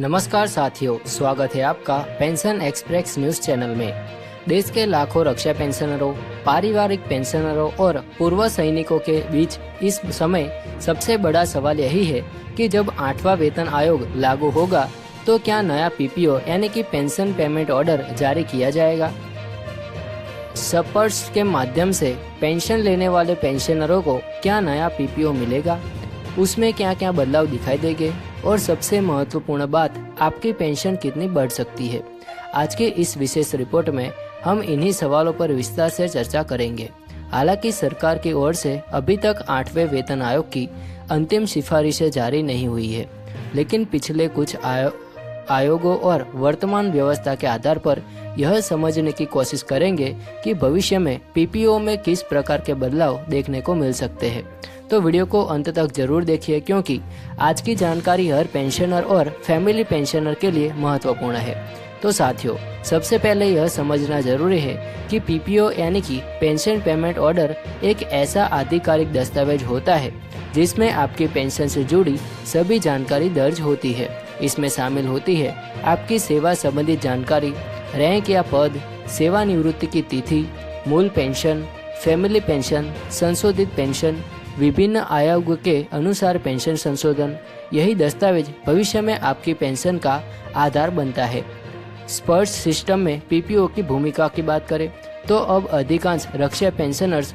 नमस्कार साथियों, स्वागत है आपका पेंशन एक्सप्रेस न्यूज चैनल में। देश के लाखों रक्षा पेंशनरों, पारिवारिक पेंशनरों और पूर्व सैनिकों के बीच इस समय सबसे बड़ा सवाल यही है कि जब 8वां वेतन आयोग लागू होगा तो क्या नया पीपीओ यानी कि पेंशन पेमेंट ऑर्डर जारी किया जाएगा। स्पर्श के माध्यम से पेंशन लेने वाले पेंशनरों को क्या नया पीपीओ मिलेगा, उसमें क्या क्या बदलाव दिखाई देंगे और सबसे महत्वपूर्ण बात, आपकी पेंशन कितनी बढ़ सकती है। आज की इस विशेष रिपोर्ट में हम इन्हीं सवालों पर विस्तार से चर्चा करेंगे। हालांकि सरकार की ओर से अभी तक 8वें वेतन आयोग की अंतिम सिफारिशें जारी नहीं हुई है, लेकिन पिछले कुछ आयोगों और वर्तमान व्यवस्था के आधार पर यह समझने की कोशिश करेंगे कि भविष्य में पीपीओ में किस प्रकार के बदलाव देखने को मिल सकते हैं। तो वीडियो को अंत तक जरूर देखिए, क्योंकि आज की जानकारी हर पेंशनर और फैमिली पेंशनर के लिए महत्वपूर्ण है। तो साथियों, सबसे पहले यह समझना जरूरी है कि पीपीओ यानी कि पेंशन पेमेंट ऑर्डर एक ऐसा आधिकारिक दस्तावेज होता है जिसमें आपकी पेंशन से जुड़ी सभी जानकारी दर्ज होती है। इसमें शामिल होती है आपकी सेवा संबंधित जानकारी, रैंक या पद, सेवानिवृत्ति की तिथि, मूल पेंशन, फैमिली पेंशन, संशोधित पेंशन, विभिन्न आयोग के अनुसार पेंशन संशोधन। यही दस्तावेज भविष्य में आपकी पेंशन का आधार बनता है। स्पर्श सिस्टम में पीपीओ की भूमिका की बात करें तो अब अधिकांश रक्षा पेंशनर्स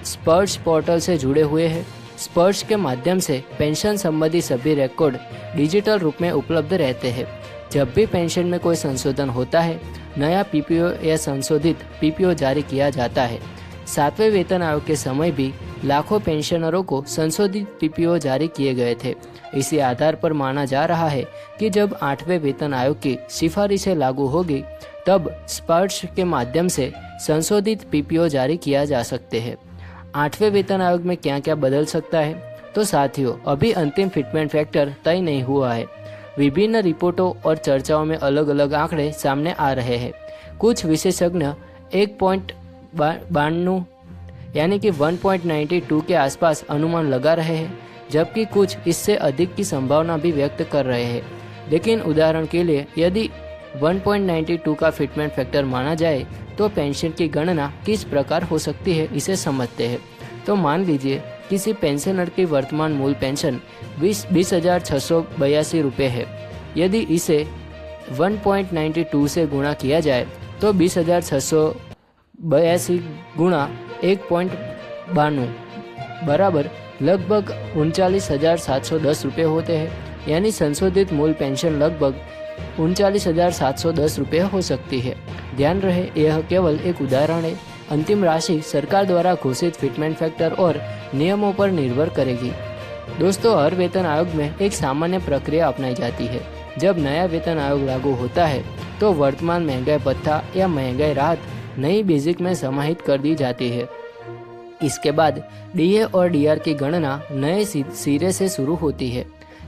स्पर्श पोर्टल से जुड़े हुए हैं। स्पर्श के माध्यम से पेंशन संबंधी सभी रिकॉर्ड डिजिटल रूप में उपलब्ध रहते हैं। जब भी पेंशन में कोई संशोधन होता है, नया पीपीओ या संशोधित पीपीओ जारी किया जाता है। 7वें वेतन आयोग के समय भी लाखों पेंशनरों को संशोधित पीपीओ जारी किए गए थे। इसी आधार पर माना जा रहा है कि जब 8वें वेतन आयोग की सिफारिशें लागू होगी, तब स्पर्श के माध्यम से संशोधित पीपीओ जारी किया जा सकते हैं। 8वें वेतन आयोग में क्या क्या बदल सकता है, तो साथियों, अभी अंतिम फिटमेंट फैक्टर तय नहीं हुआ है। विभिन्न रिपोर्टों और चर्चाओं में अलग अलग आंकड़े सामने आ रहे हैं। कुछ विशेषज्ञ 1.92 यानी कि 1.92 के आसपास अनुमान लगा रहे हैं, जबकि कुछ इससे अधिक की संभावना भी व्यक्त कर रहे हैं। लेकिन उदाहरण के लिए यदि 1.92 का फिटमेंट फैक्टर माना जाए तो पेंशन की गणना किस प्रकार हो सकती है, इसे समझते हैं। तो मान लीजिए किसी पेंशनर की वर्तमान मूल पेंशन 20,682 रुपये है। यदि इसे 1.92 से गुणा किया जाए तो 20,682 गुणा 1.92 बराबर लगभग 39,710 रुपये होते हैं। यानी संशोधित मूल पेंशन लगभग 39,710 रुपये हो सकती है। ध्यान रहे, यह केवल एक उदाहरण है। अंतिम राशि सरकार द्वारा घोषित फिटमेंट फैक्टर और नियमों पर निर्भर करेगी। दोस्तों, हर वेतन आयोग में एक सामान्य प्रक्रिया अपनाई जाती है। जब नया वेतन आयोग लागू होता है तो वर्तमान महंगाई भत्ता या महंगाई राहत नई बेसिक में समाहित कर दी जाती है। इसके बाद डीए और डीआर की गणना नए सिरे से शुरू होती है।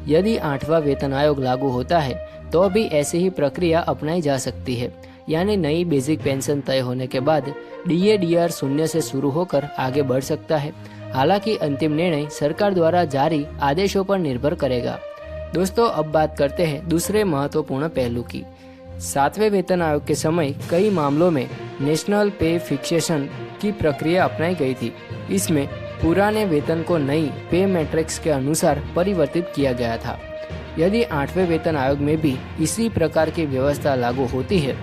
यदि 8वां वेतन आयोग लागू होता है तो भी ऐसी ही प्रक्रिया अपनाई जा सकती है। यानी नई बेसिक पेंशन तय होने के बाद डीए डीआर 0 से शुरू होकर आगे बढ़ सकता है। हालांकि अंतिम निर्णय सरकार द्वारा जारी आदेशों पर निर्भर करेगा। दोस्तों, अब बात करते हैं दूसरे महत्वपूर्ण पहलू की। 7वें वेतन आयोग के समय कई मामलों में नेशनल पे फिक्सेशन की प्रक्रिया अपनाई गई थी। इसमें पुराने वेतन को नई पे मैट्रिक्स के अनुसार परिवर्तित किया गया था। यदि 8वें वेतन आयोग में भी इसी प्रकार की व्यवस्था लागू होती है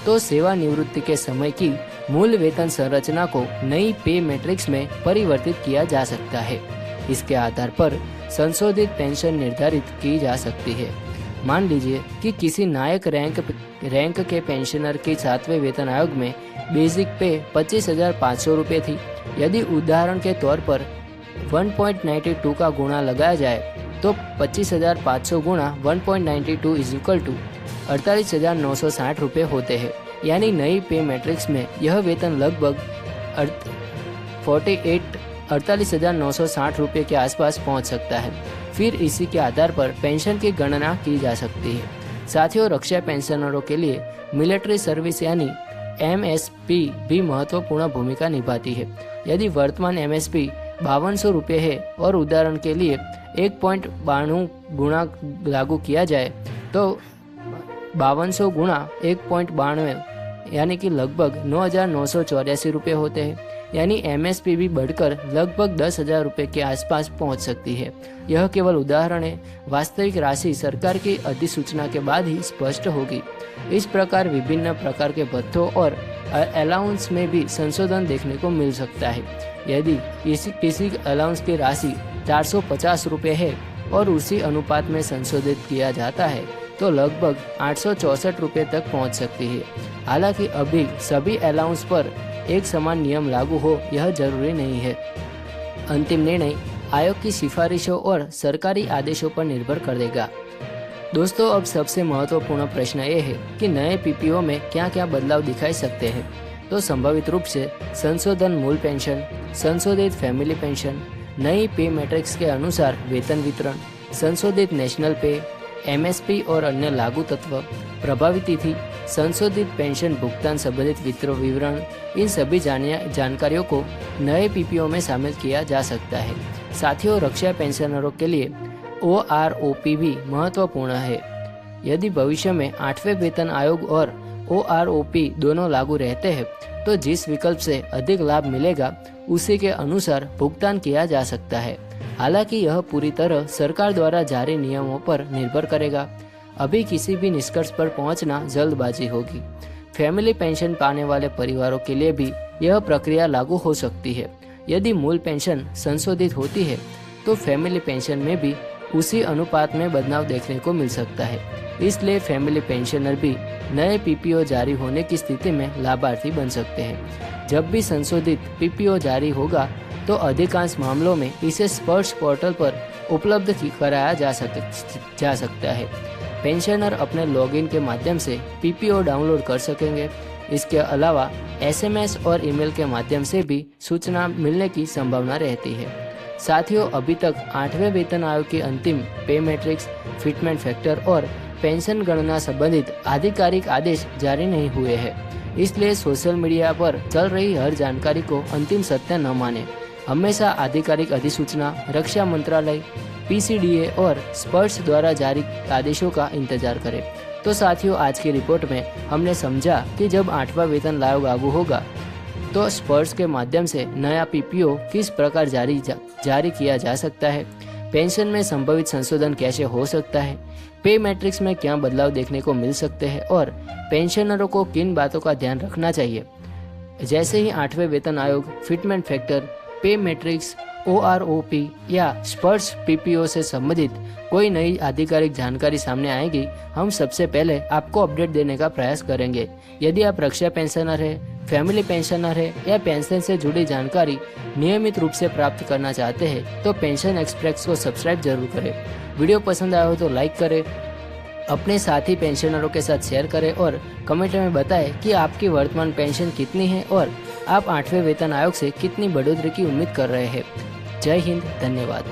तो सेवानिवृत्ति के समय की मूल वेतन संरचना को नई पे मैट्रिक्स में परिवर्तित किया जा सकता है। इसके आधार पर संशोधित पेंशन निर्धारित की जा सकती है। मान लीजिए कि किसी नायक रैंक के पेंशनर की 7वें वेतन आयोग में बेसिक पे 25,500 रुपये थी। यदि उदाहरण के तौर पर 1.92 का गुणा लगाया जाए तो 25,500 गुणा 1.92 = 48,960 रुपये होते हैं। यानी नई पे मैट्रिक्स में यह वेतन लगभग 48,960 रुपये के आसपास पहुंच सकता है। फिर इसी के आधार पर पेंशन की गणना की जा सकती है। साथियों, रक्षा पेंशनरों के लिए मिलिट्री सर्विस यानी एमएसपी भी महत्वपूर्ण भूमिका निभाती है। यदि वर्तमान एमएसपी 5200 रुपये है और उदाहरण के लिए 1.92 गुणा लागू किया जाए तो 5200 गुणा 1.92 यानी कि लगभग 9,984 रुपये होते हैं। यानी एमएसपी भी बढ़कर लगभग 10,000 रुपये के आसपास पहुंच सकती है। यह केवल उदाहरण है, वास्तविक राशि सरकार की अधिसूचना के बाद ही स्पष्ट होगी। इस प्रकार विभिन्न प्रकार के भत्तों और अलाउंस में भी संशोधन देखने को मिल सकता है। यदि किसी अलाउंस की राशि 450 रुपये है और उसी अनुपात में संशोधित किया जाता है तो लगभग 864 रुपये तक पहुंच सकती है। हालांकि अभी सभी अलाउंस पर एक समान नियम लागू हो यह जरूरी नहीं है। अंतिम निर्णय आयोग की सिफारिशों और सरकारी आदेशों पर निर्भर करेगा। दोस्तों, अब सबसे महत्वपूर्ण प्रश्न ये है कि नए पीपीओ में क्या क्या बदलाव दिखाई सकते हैं। तो संभावित रूप से संशोधन मूल पेंशन, संशोधित फैमिली पेंशन, नई पे मैट्रिक्स के अनुसार वेतन वितरण, संशोधित नेशनल पे, एमएसपी और अन्य लागू तत्व, प्रभावी तिथि, संशोधित पेंशन भुगतान संबंधित विवरण, इन सभी जानकारियों को नए पीपीओ में शामिल किया जा सकता है। साथियों, रक्षा पेंशनरों के लिए ओआरओपी भी महत्वपूर्ण है। यदि भविष्य में 8वें वेतन आयोग और ओआरओपी दोनों लागू रहते हैं तो जिस विकल्प से अधिक लाभ मिलेगा उसी के अनुसार भुगतान किया जा सकता है। हालांकि यह पूरी तरह सरकार द्वारा जारी नियमों पर निर्भर करेगा। अभी किसी भी निष्कर्ष पर पहुंचना जल्दबाजी होगी। फैमिली पेंशन पाने वाले परिवारों के लिए भी यह प्रक्रिया लागू हो सकती है। यदि मूल पेंशन संशोधित होती है तो फैमिली पेंशन में भी उसी अनुपात में बदलाव देखने को मिल सकता है। इसलिए फैमिली पेंशनर भी नए पीपीओ जारी होने की स्थिति में लाभार्थी बन सकते हैं। जब भी संशोधित पीपीओ जारी होगा तो अधिकांश मामलों में इसे स्पर्श पोर्टल पर उपलब्ध कराया जा सकता है। पेंशनर अपने लॉगिन के माध्यम से पीपीओ डाउनलोड कर सकेंगे। इसके अलावा एसएमएस और ईमेल के माध्यम से भी सूचना मिलने की संभावना रहती है। साथियों, अभी तक 8वें वेतन आयोग की अंतिम पे मैट्रिक्स, फिटमेंट फैक्टर और पेंशन गणना संबंधित आधिकारिक आदेश जारी नहीं हुए हैं। इसलिए सोशल मीडिया पर चल रही हर जानकारी को अंतिम सत्य न माने। हमेशा आधिकारिक अधिसूचना, रक्षा मंत्रालय, पीसीडीए और स्पर्श द्वारा जारी आदेशों का इंतजार करें। तो साथियों, आज की रिपोर्ट में हमने समझा कि जब 8वां वेतन आयोग लागू होगा तो स्पर्श के माध्यम से नया पीपीओ किस प्रकार जारी किया जा सकता है, पेंशन में संभवित संशोधन कैसे हो सकता है, पे मैट्रिक्स में क्या बदलाव देखने को मिल सकते हैं और पेंशनरों को किन बातों का ध्यान रखना चाहिए। जैसे ही 8वें वेतन आयोग, फिटमेंट फैक्टर, पे मैट्रिक्स, ओआरओपी या स्पर्श पीपीओ से संबंधित कोई नई आधिकारिक जानकारी सामने आएगी, हम सबसे पहले आपको अपडेट देने का प्रयास करेंगे। यदि आप रक्षा पेंशनर है, फैमिली पेंशनर है या पेंशन से जुड़ी जानकारी नियमित रूप से प्राप्त करना चाहते हैं तो पेंशन एक्सप्रेस को सब्सक्राइब जरूर करें। वीडियो पसंद आया हो तो लाइक करें, अपने साथी पेंशनरों के साथ शेयर करें और कमेंट में बताएं कि आपकी वर्तमान पेंशन कितनी है और आप 8वें वेतन आयोग से कितनी बढ़ोतरी की उम्मीद कर रहे हैं। जय हिंद, धन्यवाद।